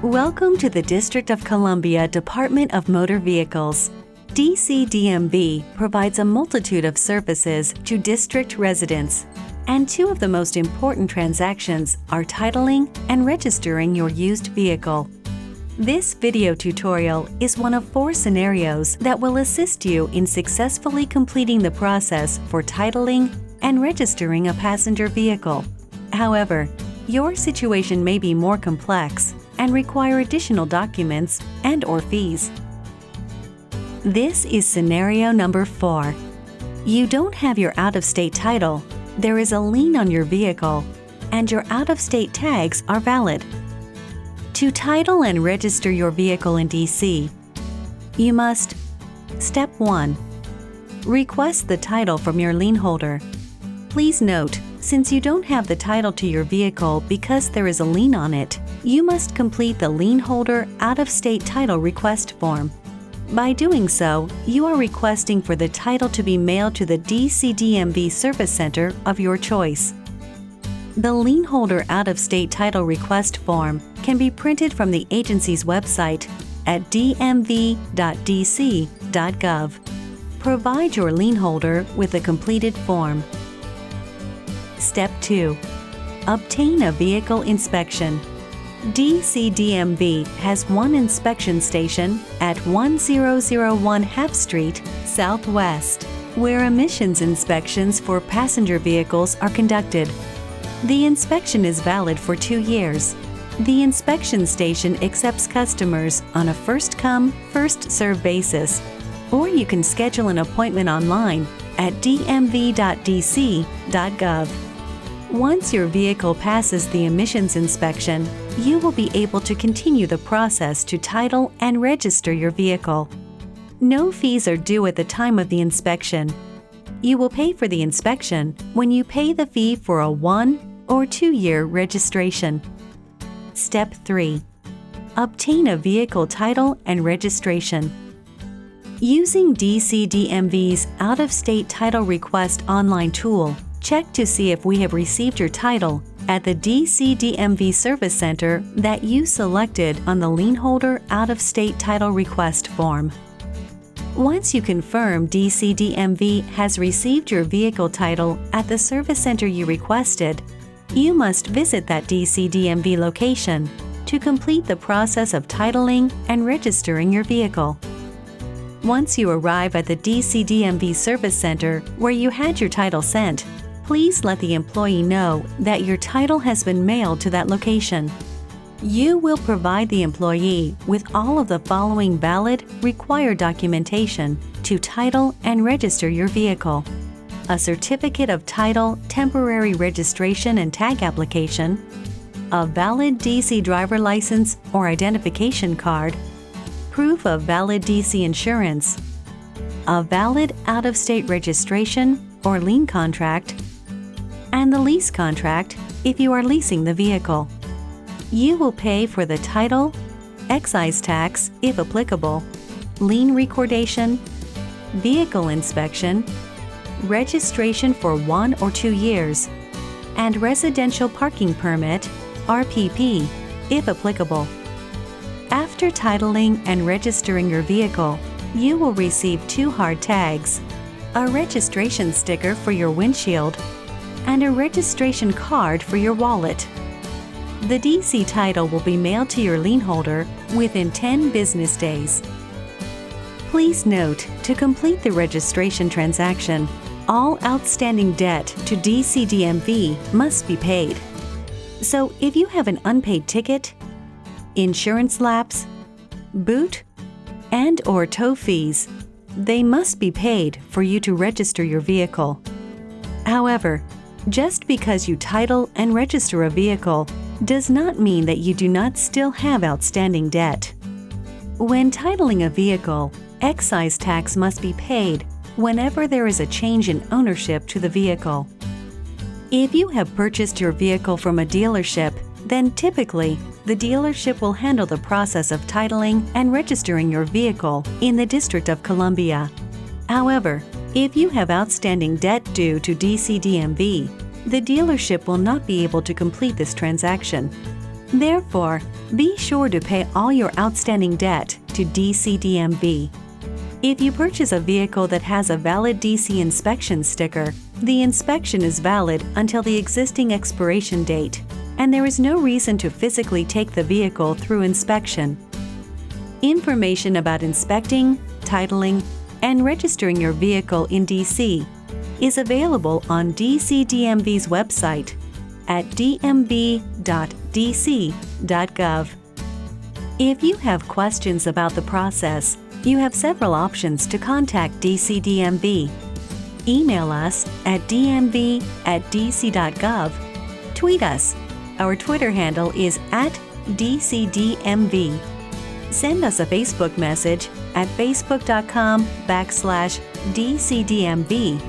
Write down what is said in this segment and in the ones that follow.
Welcome to the District of Columbia Department of Motor Vehicles. DMV provides a multitude of services to district residents, and two of the most important transactions are titling and registering your used vehicle. This video tutorial is one of 4 scenarios that will assist you in successfully completing the process for titling and registering a passenger vehicle. However, your situation may be more complex and require additional documents and/or fees. This is scenario number 4. You don't have your out-of-state title, there is a lien on your vehicle, and your out-of-state tags are valid. To title and register your vehicle in DC, you must: Step 1. Request the title from your lien holder. Please note, since you don't have the title to your vehicle because there is a lien on it, you must complete the lien holder out-of-state title request form. By doing so, you are requesting for the title to be mailed to the DMV service center of your choice. The lien holder out-of-state title request form can be printed from the agency's website at dmv.dc.gov. Provide your lien holder with a completed form. Step 2. Obtain a vehicle inspection. DMV has one inspection station at 1001 Half Street, Southwest, where emissions inspections for passenger vehicles are conducted. The inspection is valid for 2 years. The inspection station accepts customers on a first-come, first-served basis, or you can schedule an appointment online at dmv.dc.gov. Once your vehicle passes the emissions inspection, you will be able to continue the process to title and register your vehicle. No fees are due at the time of the inspection. You will pay for the inspection when you pay the fee for a 1- or 2-year registration. Step 3. Obtain a vehicle title and registration. Using DMV's out-of-state title request online tool, check to see if we have received your title at the DMV service center that you selected on the lien holder out-of-state title request form. Once you confirm DMV has received your vehicle title at the service center you requested, you must visit that DMV location to complete the process of titling and registering your vehicle. Once you arrive at the DMV service center where you had your title sent, please let the employee know that your title has been mailed to that location. You will provide the employee with all of the following valid, required documentation to title and register your vehicle: a certificate of title, temporary registration and tag application, a valid DC driver license or identification card, proof of valid DC insurance, a valid out-of-state registration or lien contract, and the lease contract if you are leasing the vehicle. You will pay for the title, excise tax if applicable, lien recordation, vehicle inspection, registration for 1 or 2 years, and residential parking permit, RPP, if applicable. After titling and registering your vehicle, you will receive 2 hard tags, a registration sticker for your windshield, and a registration card for your wallet. The DC title will be mailed to your lien holder within 10 business days. Please note, to complete the registration transaction, all outstanding debt to DMV must be paid. So if you have an unpaid ticket, insurance lapse, boot, and/or tow fees, they must be paid for you to register your vehicle. However, just because you title and register a vehicle does not mean that you do not still have outstanding debt. When titling a vehicle, excise tax must be paid whenever there is a change in ownership to the vehicle. If you have purchased your vehicle from a dealership, then typically the dealership will handle the process of titling and registering your vehicle in the District of Columbia. However, if you have outstanding debt due to DMV, the dealership will not be able to complete this transaction. Therefore, be sure to pay all your outstanding debt to DC DMV. If you purchase a vehicle that has a valid DC inspection sticker, the inspection is valid until the existing expiration date, and there is no reason to physically take the vehicle through inspection. Information about inspecting, titling, and registering your vehicle in DC is available on DC DMV's website at dmv.dc.gov. If you have questions about the process, you have several options to contact DC DMV. Email us at dmv@dc.gov. Tweet us. Our Twitter handle is @DCDMV. Send us a Facebook message at facebook.com/DCDMV.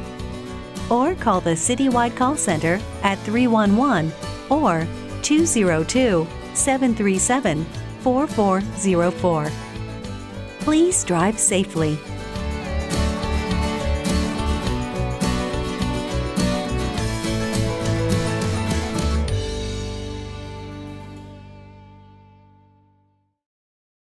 Or call the Citywide Call Center at 311 or 202-737-4404. Please drive safely.